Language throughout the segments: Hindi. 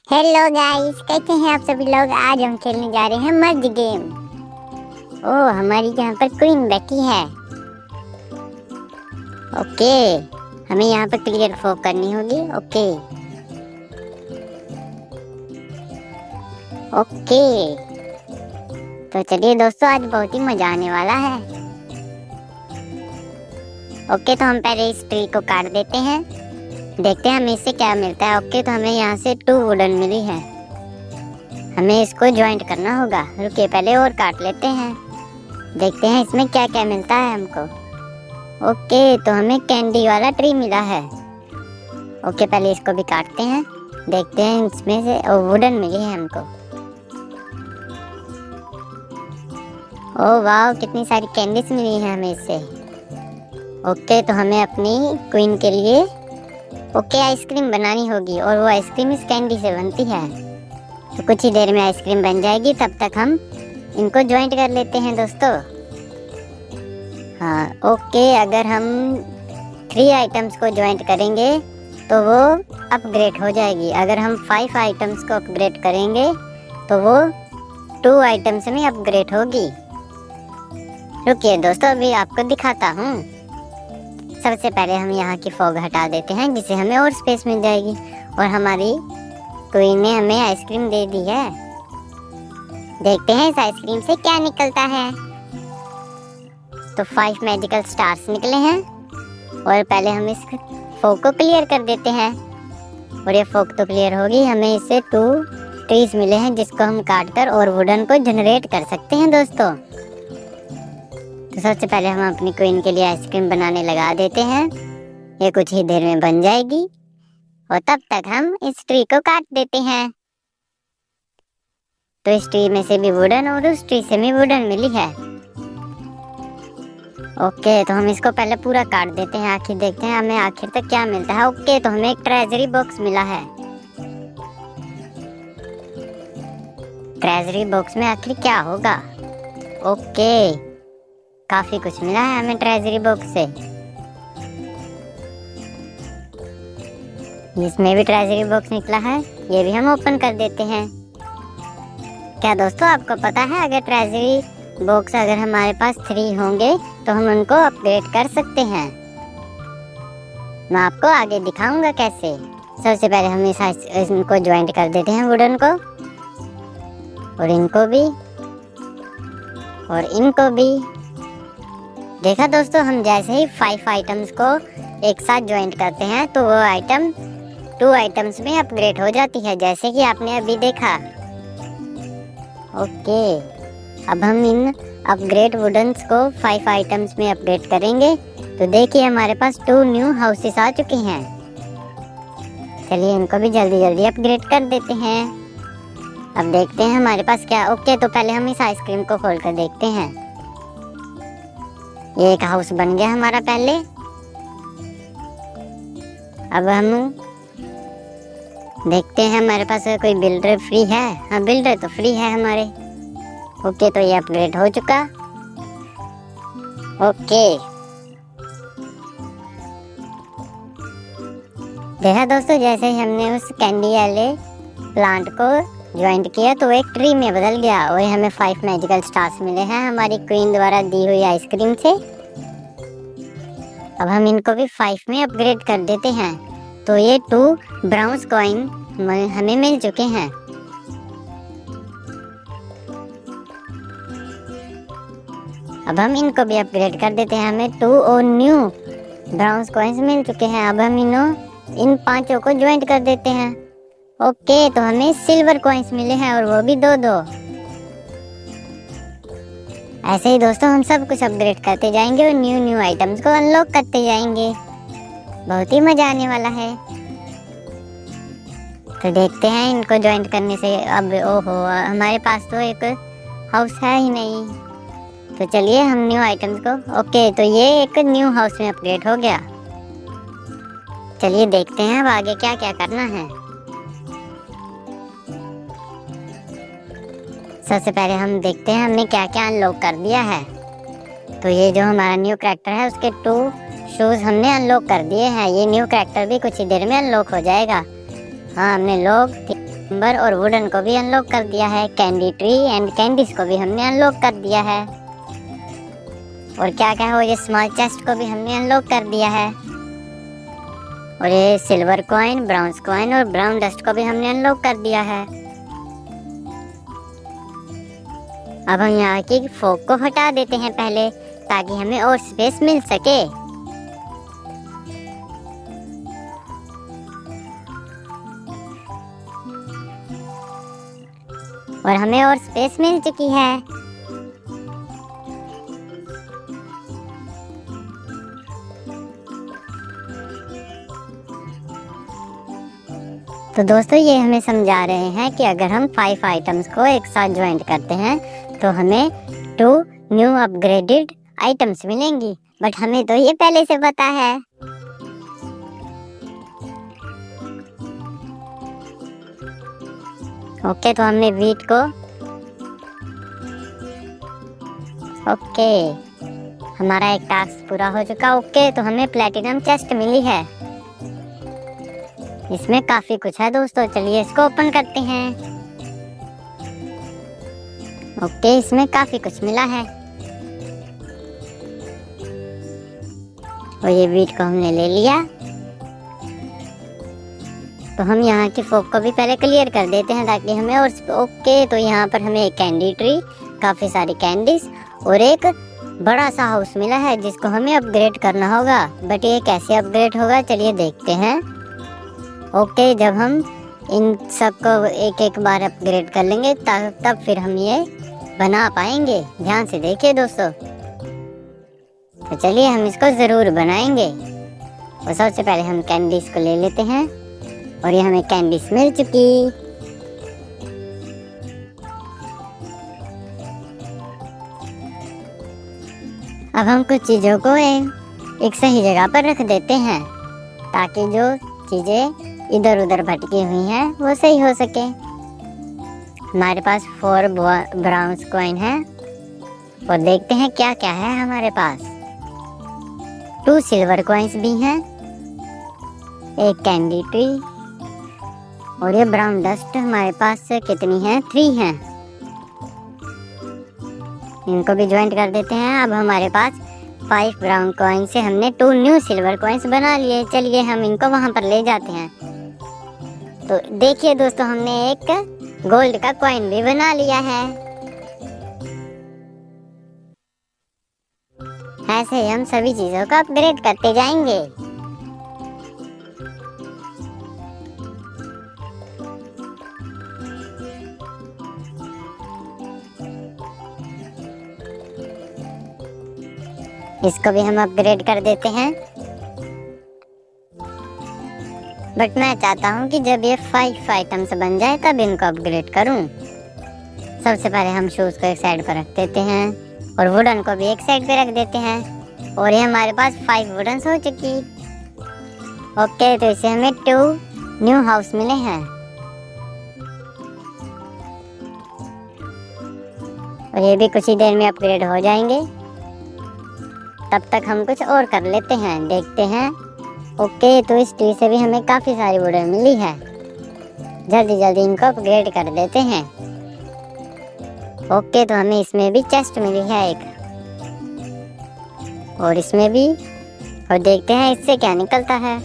हेलो गाइस, कैसे हैं आप सभी लोग। आज हम खेलने जा रहे हैं मर्ज गेम। ओह, हमारी यहाँ पर क्वीन बैठी है। ओके, हमें यहाँ पर क्लियर फोक करनी होगी। ओके ओके, तो चलिए दोस्तों, आज बहुत ही मजा आने वाला है। ओके, तो हम पहले इस ट्री को काट देते हैं, देखते हैं हमें इससे क्या मिलता है। ओके, तो हमें यहाँ से 2 वुडन मिली है, हमें इसको ज्वाइंट करना होगा। रुकिए, पहले और काट लेते हैं, देखते हैं इसमें क्या क्या मिलता है हमको। ओके, तो हमें कैंडी वाला ट्री मिला है। ओके, पहले इसको भी काटते हैं, देखते हैं इसमें से वुडन मिली है हमको। ओह वाह, कितनी सारी कैंडीज मिली है हमें इससे। ओके, तो हमें अपनी क्वीन के लिए आइसक्रीम बनानी होगी, और वो आइसक्रीम इस कैंडी से बनती है। तो कुछ ही देर में आइसक्रीम बन जाएगी, तब तक हम इनको ज्वाइंट कर लेते हैं दोस्तों। हाँ ओके, अगर हम 3 आइटम्स को ज्वाइंट करेंगे तो वो अपग्रेड हो जाएगी। अगर हम 5 आइटम्स को अपग्रेड करेंगे तो वो 2 आइटम्स में अपग्रेड होगी। रुकिए दोस्तों, अभी आपको दिखाता हूँ। सबसे पहले हम यहाँ की फॉग हटा देते हैं, जिससे हमें और स्पेस मिल जाएगी। और हमारी क्वीन ने हमें आइसक्रीम दे दी है, देखते हैं इस आइसक्रीम से क्या निकलता है। तो 5 मैजिकल स्टार्स निकले हैं, और पहले हम इस फोक को क्लियर कर देते हैं। और ये फोक तो क्लियर होगी, हमें इससे 2 ट्रीज मिले हैं, जिसको हम काटकर और वुडन को जनरेट कर सकते हैं दोस्तों। तो सबसे पहले हम अपनी क्वीन के लिए आइसक्रीम बनाने लगा देते हैं, ये कुछ ही देर में बन जाएगी, और तब तक हम इस ट्री को काट देते हैं। तो इस ट्री में से भी वुडन और उस ट्री से भी वुडन मिली है। ओके, तो हम इसको पहले पूरा काट देते हैं, आखिर देखते हैं हमें आखिर तक क्या मिलता है। ओके, तो हमें एक ट्रेजरी बॉक्स मिला है। ट्रेजरी बॉक्स में आखिर क्या होगा। ओके, काफी कुछ मिला है हमें ट्रेजरी बॉक्स से। इसमें भी ट्रेजरी बॉक्स निकला है, ये भी हम ओपन कर देते हैं। क्या दोस्तों, आपको पता है अगर ट्रेजरी बॉक्स अगर हमारे पास 3 होंगे तो हम उनको अपग्रेड कर सकते हैं। मैं आपको आगे दिखाऊंगा कैसे। सबसे पहले हम इनको ज्वाइंट कर देते हैं, वुडन को, और इनको भी, और इनको भी। देखा दोस्तों, हम जैसे ही 5 आइटम्स को एक साथ ज्वाइंट करते हैं तो वो आइटम 2 आइटम्स में अपग्रेड हो जाती है, जैसे कि आपने अभी देखा। ओके, अब हम इन अपग्रेड वुडन्स को 5 आइटम्स में अपग्रेड करेंगे। तो देखिए, हमारे पास 2 न्यू हाउसेस आ चुके हैं। चलिए इनको भी जल्दी जल्दी अपग्रेड कर देते हैं। अब देखते हैं हमारे पास क्या। ओके, तो पहले हम इस आइसक्रीम को खोल कर देखते हैं। ये एक हाउस बन गया हमारा पहले। अब हम देखते हैं हमारे पास कोई बिल्डर फ्री है। हाँ, बिल्डर तो फ्री है हमारे। ओके, तो ये अपग्रेड हो चुका। ओके, देखा दोस्तों, जैसे ही हमने उस कैंडी वाले प्लांट को ज्वाइंट किया तो वो एक ट्री में बदल गया, और हमें 5 मैजिकल स्टार्स मिले हैं हमारी क्वीन द्वारा दी हुई आइसक्रीम से। अब हम इनको भी 5 में अपग्रेड कर देते हैं। तो ये 2 ब्राउन कॉइन हमें मिल चुके हैं। अब हम इनको भी अपग्रेड कर देते हैं, हमें 2 और न्यू ब्राउन कॉइन्स मिल चुके हैं। अब हम इन 5 को ज्वाइंट कर देते हैं। ओके, तो हमें सिल्वर कॉइन्स मिले हैं, और वो भी 2-2। ऐसे ही दोस्तों हम सब कुछ अपग्रेड करते जाएंगे और न्यू आइटम्स को अनलॉक करते जाएंगे। बहुत ही मजा आने वाला है। तो देखते हैं इनको ज्वाइंट करने से। अब ओहो, हमारे पास तो एक हाउस है ही नहीं। तो चलिए हम न्यू आइटम्स को, ओके, तो ये एक न्यू हाउस में अपग्रेड हो गया। चलिए देखते हैं अब आगे क्या क्या करना है। सबसे पहले हम देखते हैं हमने क्या क्या अनलॉक कर दिया है। तो ये जो हमारा न्यू कैरेक्टर है उसके 2 शूज हमने अनलॉक कर दिए हैं। ये न्यू कैरेक्टर भी कुछ ही देर में अनलॉक हो जाएगा। हाँ, हमने नंबर और वुडन को भी अनलॉक कर दिया है। कैंडी ट्री एंड कैंडीज को भी हमने अनलॉक कर दिया है। और क्या क्या हो, ये स्मॉल चेस्ट को भी हमने अनलॉक कर दिया है। और ये सिल्वर कॉइन, ब्राउन्स कॉइन और ब्राउन डस्ट को भी हमने अनलॉक कर दिया है। अब हम यहाँ की फॉग को हटा देते हैं पहले, ताकि हमें और स्पेस मिल सके। और हमें और स्पेस मिल चुकी है। तो दोस्तों ये हमें समझा रहे हैं कि अगर हम 5 आइटम्स को एक साथ ज्वाइंट करते हैं तो हमें 2 न्यू अपग्रेडेड आइटम्स मिलेंगी। बट हमें तो ये पहले से पता है। ओके, तो हमने वीट को ओके, हमारा एक टास्क पूरा हो चुका। ओके, तो हमें प्लेटिनम चेस्ट मिली है। इसमें काफी कुछ है दोस्तों, चलिए इसको ओपन करते हैं। ओके, इसमें काफी कुछ मिला है। और ये वीट को हमने ले लिया। तो हम यहाँ की फॉग को भी पहले क्लियर कर देते हैं ताकि हमें और ओके, तो यहाँ पर हमें एक कैंडी ट्री, काफी सारी कैंडीज और एक बड़ा सा हाउस मिला है जिसको हमें अपग्रेड करना होगा। बट ये कैसे अपग्रेड होगा, चलिए देखते हैं। ओके, जब हम इन सब को एक एक बार अपग्रेड कर लेंगे तब फिर हम ये बना पाएंगे। ध्यान से देखिए दोस्तों। तो चलिए हम इसको ज़रूर बनाएंगे। और सबसे पहले हम कैंडीज को ले लेते हैं। और ये हमें कैंडीज मिल चुकी। अब हम कुछ चीज़ों को एक सही जगह पर रख देते हैं ताकि जो चीज़ें इधर उधर भटकी हुई हैं वो सही हो सके। हमारे पास 4 ब्राउन्स कॉइन है। और देखते हैं क्या क्या है हमारे पास। 2 सिल्वर कॉइन्स भी हैं, एक कैंडी ट्री और ये ब्राउन डस्ट हमारे पास कितनी है, 3 हैं। इनको भी ज्वाइंट कर देते हैं। अब हमारे पास 5 ब्राउन कॉइन से हमने 2 न्यू सिल्वर कॉइन्स बना लिए। चलिए हम इनको वहां पर ले जाते हैं। तो देखिए दोस्तों, हमने एक गोल्ड का कॉइन भी बना लिया है। ऐसे ही हम सभी चीजों का अपग्रेड करते जाएंगे। इसको भी हम अपग्रेड कर देते हैं। बट मैं चाहता हूँ कि जब ये 5 आइटम्स बन जाए तब इनको अपग्रेड करूँ। सबसे पहले हम शूज को एक साइड पर रख देते हैं और वुडन को भी एक साइड पे रख देते हैं। और ये हमारे पास 5 वुडन्स हो चुकी। ओके, तो इसे हमें 2 न्यू हाउस मिले हैं। और ये भी कुछ ही देर में अपग्रेड हो जाएंगे। तब तक हम कुछ और कर लेते हैं, देखते हैं। ओके, तो इस ट्री से भी हमें काफ़ी सारी वुडन मिली है। जल्दी जल्दी इनको अपग्रेड कर देते हैं। ओके, तो हमें इसमें भी चेस्ट मिली है एक, और इसमें भी। और देखते हैं इससे क्या निकलता है।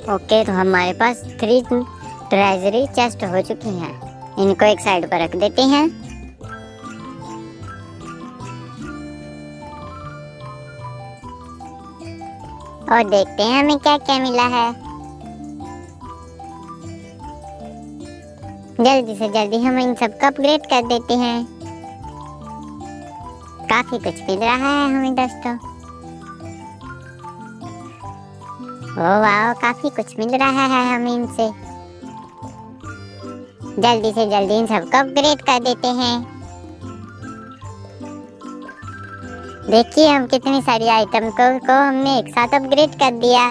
ओके, तो हमारे पास 3 ट्रेजरी चेस्ट हो चुकी हैं। इनको एक साइड पर रख देते हैं। और देखते हैं हमें क्या क्या मिला है। जल्दी से जल्दी हम इन सब को अपग्रेड कर देते हैं। काफी कुछ मिल रहा है हमें दोस्तों। ओह वाह, काफी कुछ मिल रहा है हमें इनसे। जल्दी से जल्दी इन सब को अपग्रेड कर देते हैं। देखिए हम कितनी सारी आइटम को हमने एक साथ अपग्रेड कर दिया।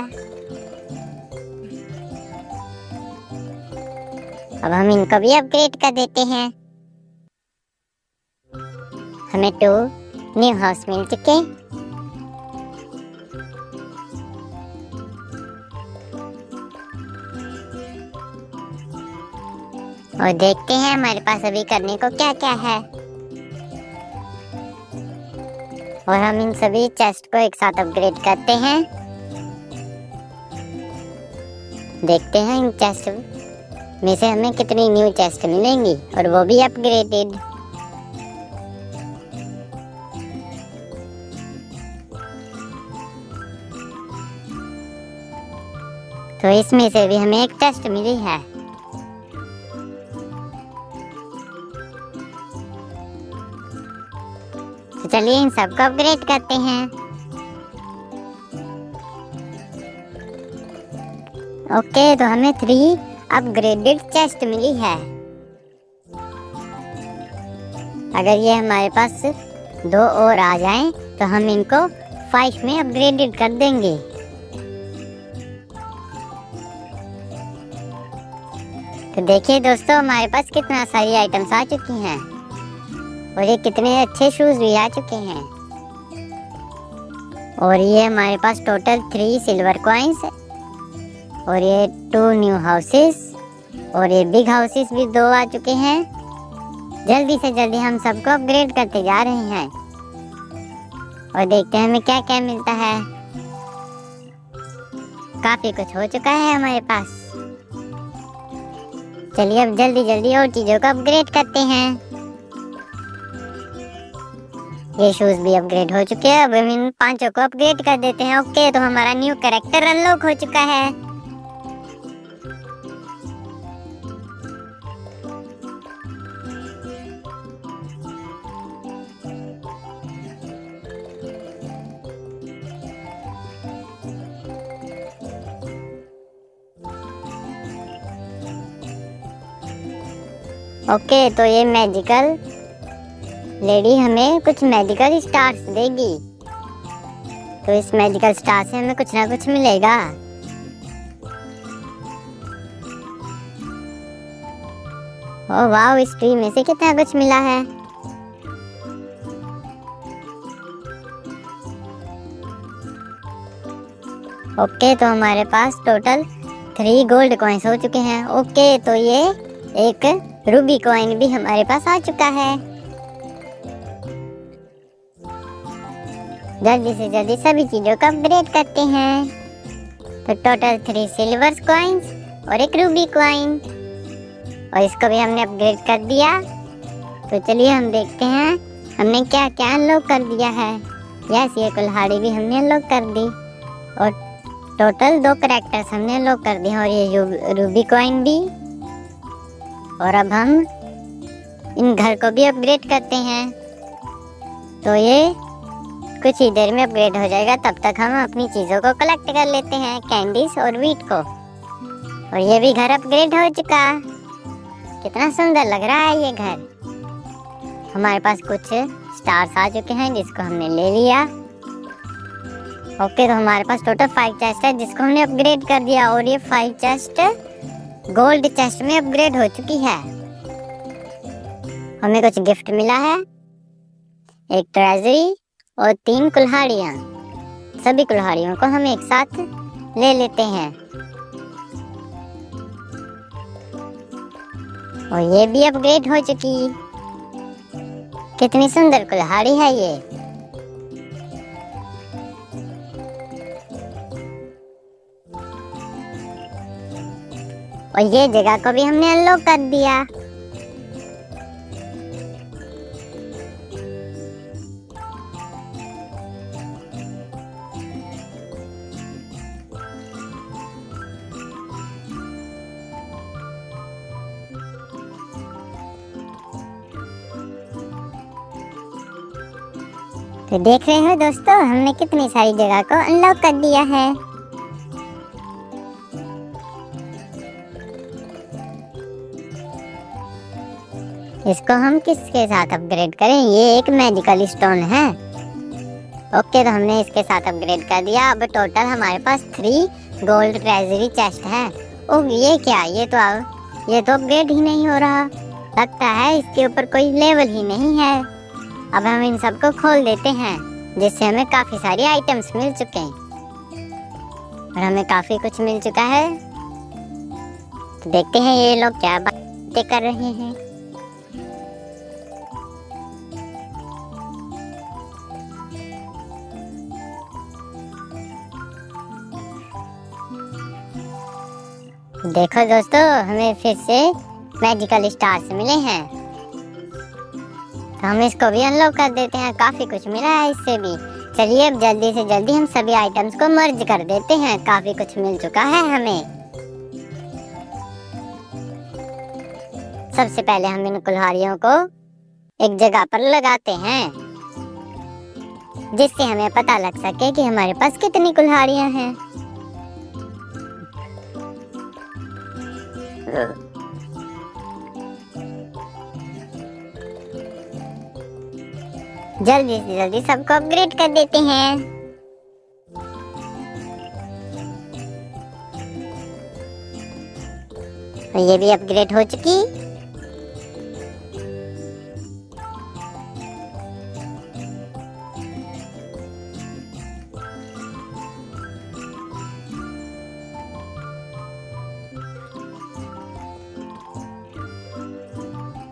अब हम इनको भी अपग्रेड कर देते हैं। हमें 2 न्यू हाउस मिल चुके। और देखते हैं हमारे पास अभी करने को क्या क्या है। और हम इन सभी चेस्ट को एक साथ अपग्रेड करते हैं। देखते हैं इन चेस्ट में से हमें कितनी न्यू चेस्ट मिलेंगी, और वो भी अपग्रेडेड। तो इसमें से भी हमें एक चेस्ट मिली है। तो चलिए इन सबको अपग्रेड करते हैं। ओके, तो हमें 3 अपग्रेडेड चेस्ट मिली है। अगर ये हमारे पास 2 और आ जाएं तो हम इनको 5 में अपग्रेडेड कर देंगे। तो देखिए दोस्तों, हमारे पास कितना सारी आइटम्स आ चुकी हैं, और ये कितने अच्छे शूज भी आ चुके हैं। और ये हमारे पास टोटल 3 सिल्वर कॉइन्स, और ये 2 न्यू हाउसेस, और ये बिग हाउसेस भी 2 आ चुके हैं। जल्दी से जल्दी हम सबको अपग्रेड करते जा रहे हैं, और देखते हैं हमें क्या क्या मिलता है। काफी कुछ हो चुका है हमारे पास। चलिए अब जल्दी जल्दी और चीजों को अपग्रेड करते हैं। ये शूज भी अपग्रेड हो चुके हैं। अब हम इन 5 को अपग्रेड कर देते हैं। ओके, तो हमारा न्यू कैरेक्टर अनलॉक हो चुका है। ओके, तो ये मैजिकल लेडी हमें कुछ मैजिकल स्टार्स देगी। तो इस मैजिकल स्टार से हमें कुछ ना कुछ मिलेगा। ओह वाह, इस ट्री में से कितना कुछ मिला है। ओके, तो हमारे पास टोटल 3 गोल्ड कॉइन्स हो चुके हैं। ओके, तो ये एक रूबी कॉइन भी हमारे पास आ चुका है। जल्दी से जल्दी सभी चीजों को अपग्रेड करते हैं। तो टोटल 3 सिल्वर कॉइन्स और एक रूबी कॉइन, और इसको भी हमने अपग्रेड कर दिया। तो चलिए हम देखते हैं हमने क्या क्या अनलॉक कर दिया है। यस, ये कुल्हाड़ी भी हमने अनलॉक कर दी, और टोटल 2 कैरेक्टर्स हमने अनलॉक कर दिए, और ये रूबी कॉइन भी। और अब हम इन घर को भी अपग्रेड करते हैं। तो ये कुछ ही देर में अपग्रेड हो जाएगा। तब तक हम अपनी चीज़ों को कलेक्ट कर लेते हैं, कैंडीज और वीट को। और ये भी घर अपग्रेड हो चुका। कितना सुंदर लग रहा है ये घर। हमारे पास कुछ स्टार्स आ चुके हैं जिसको हमने ले लिया। ओके, तो हमारे पास टोटल 5 चेस्ट है जिसको हमने अपग्रेड कर दिया, और ये 5 चेस्ट गोल्ड चेस्ट में अपग्रेड हो चुकी है। हमें कुछ गिफ्ट मिला है, एक ट्रेजरी और 3 कुल्हाड़ियाँ। सभी कुल्हाड़ियों को हम एक साथ ले लेते हैं। और ये भी अपग्रेड हो चुकी। कितनी सुंदर कुल्हाड़ी है ये। और ये जगह को भी हमने अनलॉक कर दिया। तो देख रहे हो दोस्तों, हमने कितनी सारी जगह को अनलॉक कर दिया है। इसको हम किसके साथ अपग्रेड करें? ये एक मैजिकल स्टोन है। ओके, तो हमने इसके साथ अपग्रेड कर दिया। अब टोटल हमारे पास 3 गोल्ड ट्रेजरी चेस्ट है। ओह, ये क्या? ये तो अपग्रेड ही नहीं हो रहा। लगता है इसके ऊपर कोई लेवल ही नहीं है। अब हम इन सबको खोल देते हैं, जिससे हमें काफी सारी आइटम्स मिल चुके हैं, और हमें काफी कुछ मिल चुका है। तो देखते हैं ये लोग क्या बातें कर रहे हैं। देखो दोस्तों, हमें फिर से मैजिकल स्टार्स मिले हैं, तो हम इसको भी अनलॉक कर देते हैं। काफी कुछ मिला है इससे भी। चलिए अब जल्दी से जल्दी हम सभी आइटम्स को मर्ज कर देते हैं। काफी कुछ मिल चुका है हमें। सबसे पहले हम इन कुल्हाड़ियों को एक जगह पर लगाते हैं, जिससे हमें पता लग सके कि हमारे पास कितनी कुल्हाड़ियां हैं। जल्दी से जल्दी सबको अपग्रेड कर देते हैं। और ये भी अपग्रेड हो चुकी।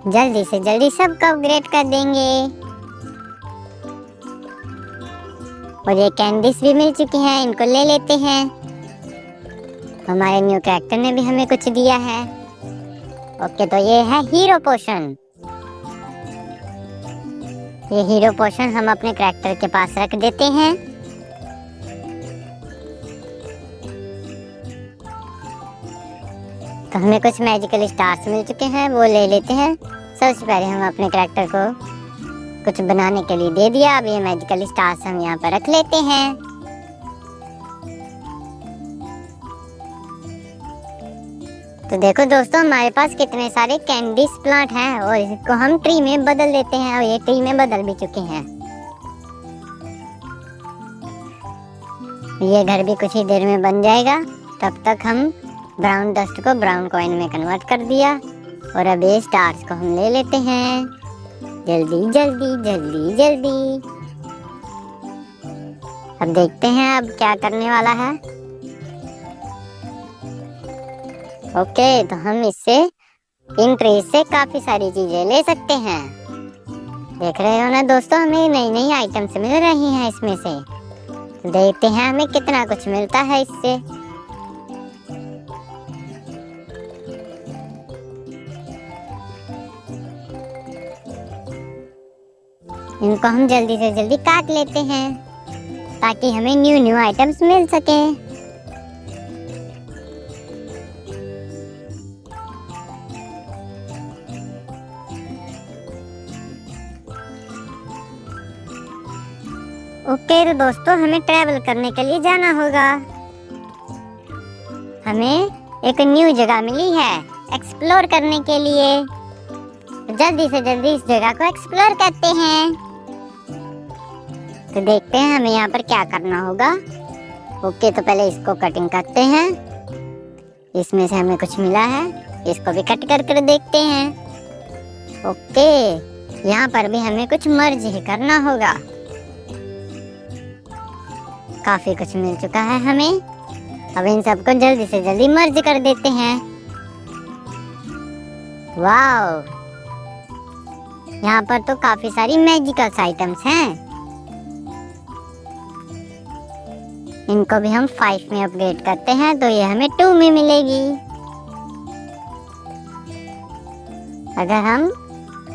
जल्दी से जल्दी सबको अपग्रेड कर देंगे। और ये कैंडीज भी मिल चुकी हैं, इनको ले लेते हैं। हमारे न्यू कैरेक्टर ने भी हमें कुछ दिया है। ओके, तो ये है हीरो पोशन। ये हीरो पोशन हम अपने कैरेक्टर के पास रख देते हैं। तो हमें कुछ मैजिकल स्टार्स मिल चुके हैं, वो ले लेते हैं। सबसे पहले हम अपने कैरेक्टर को कुछ बनाने के लिए दे दिया। अब ये मैजिकल स्टार्स हम यहाँ पर रख लेते हैं। तो देखो दोस्तों, हमारे पास कितने सारे कैंडीज प्लांट हैं और इसको हम ट्री में बदल देते हैं। और ये ट्री में बदल भी चुके हैं। ये घर भी कुछ ही देर में बन जाएगा। तब तक हम ब्राउन डस्ट को ब्राउन कॉइन में कन्वर्ट कर दिया। और अब ये स्टार्स को हम ले लेते हैं। जल्दी जल्दी जल्दी जल्दी। अब देखते हैं अब क्या करने वाला है। ओके, तो हम इससे इन ट्री से काफी सारी चीजें ले सकते हैं। देख रहे हो ना दोस्तों, हमें नई नई आइटम्स मिल रही हैं इसमें से। तो देखते हैं हमें कितना कुछ मिलता है इससे। इनको हम जल्दी से जल्दी काट लेते हैं, ताकि हमें न्यू न्यू आइटम्स मिल सके। ओके, तो दोस्तों हमें ट्रैवल करने के लिए जाना होगा। हमें एक न्यू जगह मिली है एक्सप्लोर करने के लिए। जल्दी से जल्दी इस जगह को एक्सप्लोर करते हैं। तो देखते हैं हमें यहाँ पर क्या करना होगा। ओके, तो पहले इसको कटिंग करते हैं। इसमें से हमें कुछ मिला है, इसको भी कट कर देखते हैं। ओके, यहाँ पर भी हमें कुछ मर्ज ही करना होगा। काफी कुछ मिल चुका है हमें। अब इन सबको जल्दी से जल्दी मर्ज कर देते हैं। वाओ, यहाँ पर तो काफी सारी मैजिकल आइटम्स हैं। इनको भी हम 5 में अपग्रेड करते हैं, तो ये हमें 2 में मिलेगी। अगर हम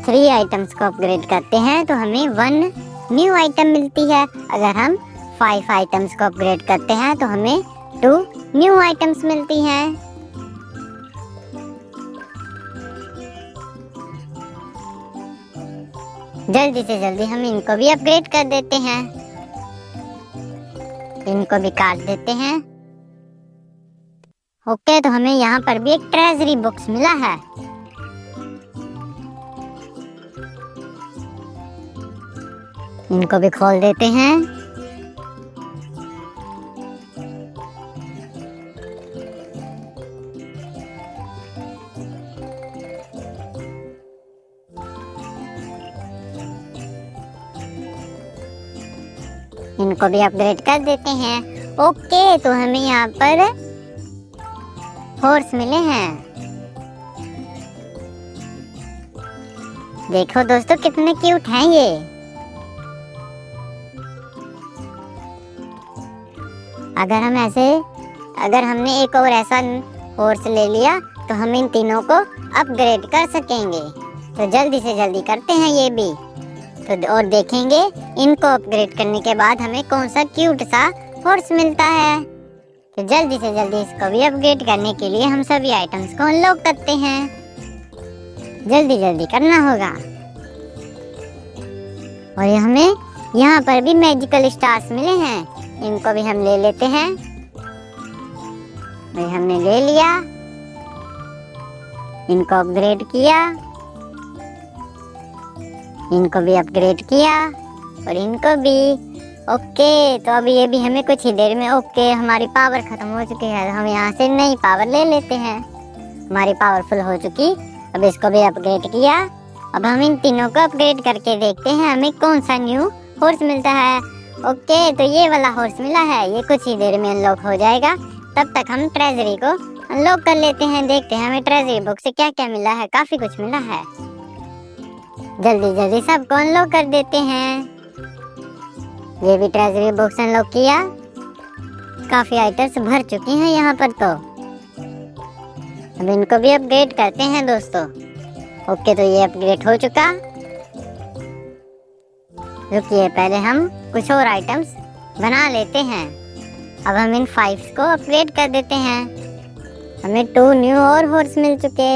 3 आइटम्स को अपग्रेड करते हैं तो हमें 1 न्यू आइटम मिलती है। अगर हम 5 आइटम्स को अपग्रेड करते हैं तो हमें 2 न्यू आइटम्स मिलती हैं। जल्दी से जल्दी हम इनको भी अपग्रेड कर देते हैं। इनको भी काट देते हैं। ओके, तो हमें यहाँ पर भी एक ट्रेजरी बॉक्स मिला है। इनको भी खोल देते हैं। इनको भी अपग्रेड कर देते हैं। ओके, तो हमें यहाँ पर हॉर्स मिले हैं। देखो दोस्तों कितने क्यूट हैं ये। अगर हमने एक और ऐसा हॉर्स ले लिया तो हम इन तीनों को अपग्रेड कर सकेंगे। तो जल्दी से जल्दी करते हैं ये भी। तो और देखेंगे इनको अपग्रेड करने के बाद हमें कौन सा क्यूट सा हॉर्स मिलता है। तो जल्दी से जल्दी इसको भी अपग्रेड करने के लिए हम सभी आइटम्स को अनलॉक करते हैं। जल्दी जल्दी करना होगा। और हमें यहाँ पर भी मैजिकल स्टार्स मिले हैं, इनको भी हम ले लेते हैं। और हमने ले लिया, इनको अपग्रेड किया, इनको भी अपग्रेड किया और इनको भी। ओके, तो अभी ये भी हमें कुछ ही देर में। ओके, हमारी पावर खत्म हो चुकी है, हम यहाँ से नई पावर ले लेते हैं। हमारी पावरफुल हो चुकी। अब इसको भी अपग्रेड किया। अब हम इन तीनों को अपग्रेड करके देखते हैं हमें कौन सा न्यू हॉर्स मिलता है। ओके, तो ये वाला हॉर्स मिला है, ये कुछ ही देर में अनलॉक हो जाएगा। तब तक हम ट्रेजरी को अनलॉक कर लेते हैं। देखते हैं हमें ट्रेजरी बुक से क्या क्या मिला है। काफी कुछ मिला है। जल्दी जल्दी सबको अनलॉक कर देते हैं। ये भी ट्रेजरी बुक से अनलॉक किया। काफी आइटम्स भर चुकी हैं यहाँ पर। तो अब इनको भी अपग्रेड करते हैं दोस्तों। ओके, तो ये अपग्रेड हो चुका। रुकिए, पहले हम कुछ और आइटम्स बना लेते हैं। अब हम इन 5 को अपग्रेड कर देते हैं। हमें 2 न्यू और हॉर्स मिल चुके।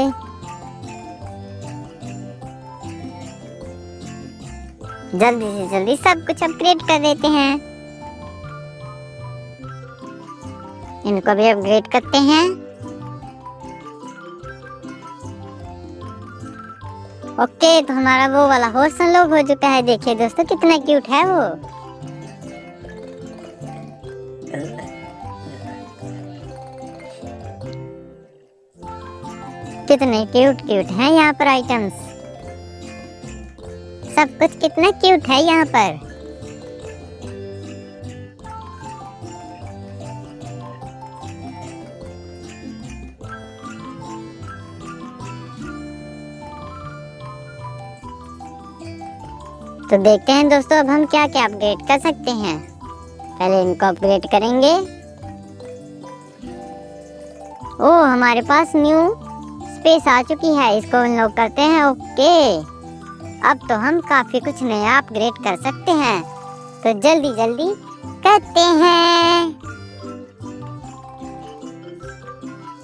जल्दी से जल्दी सब कुछ अपग्रेड कर देते हैं। इनको भी अपग्रेड करते हैं। ओके, तो हमारा वो वाला हॉर्स अनलॉक हो चुका है। देखिए दोस्तों कितना क्यूट है वो। कितने क्यूट क्यूट हैं यहाँ पर आइटम्स। सब कुछ कितना क्यूट है यहाँ पर। तो देखते हैं दोस्तों अब हम क्या क्या अपग्रेड कर सकते हैं। पहले इनको अपग्रेड करेंगे। ओ, हमारे पास न्यू स्पेस आ चुकी है, इसको अनलॉक करते हैं। ओके, अब तो हम काफी कुछ नया अपग्रेड कर सकते हैं। तो जल्दी जल्दी करते हैं।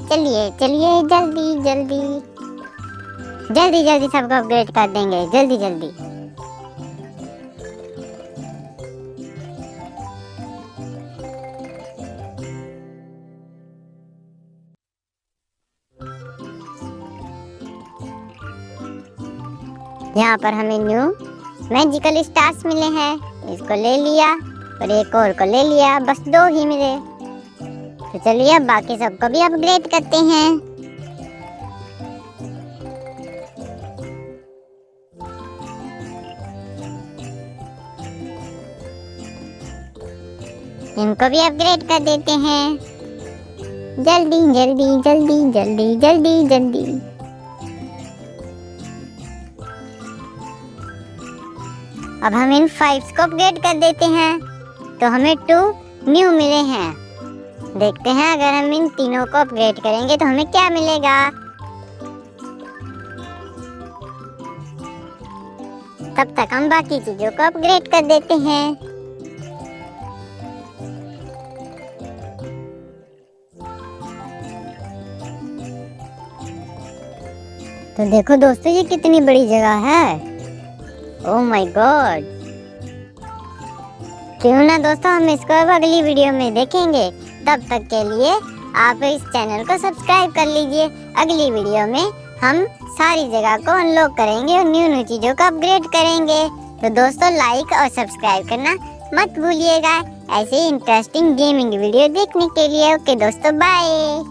चलिए चलिए, जल्दी जल्दी जल्दी जल्दी सबको अपग्रेड कर देंगे। जल्दी जल्दी। यहाँ पर हमें न्यू मैजिकल स्टार्स मिले हैं, इसको ले लिया और एक और को ले लिया। बस 2 ही मिले। तो चलिए अब बाकी सबको भी अपग्रेड करते हैं। इनको भी अपग्रेड कर देते हैं। जल्दी जल्दी जल्दी जल्दी जल्दी जल्दी। अब हम इन 5 को अपग्रेड कर देते हैं। तो हमें 2 न्यू मिले हैं। देखते हैं अगर हम इन तीनों को अपग्रेड करेंगे तो हमें क्या मिलेगा। तब तक हम बाकी चीजों को अपग्रेड कर देते हैं। तो देखो दोस्तों ये कितनी बड़ी जगह है। Oh my God. क्यों ना दोस्तों हम इसको अब अगली वीडियो में देखेंगे। तब तक के लिए आप इस चैनल को सब्सक्राइब कर लीजिए। अगली वीडियो में हम सारी जगह को अनलॉक करेंगे और न्यू न्यू चीजों को अपग्रेड करेंगे। तो दोस्तों लाइक और सब्सक्राइब करना मत भूलिएगा ऐसे इंटरेस्टिंग गेमिंग वीडियो देखने के लिए। ओके दोस्तों, बाय।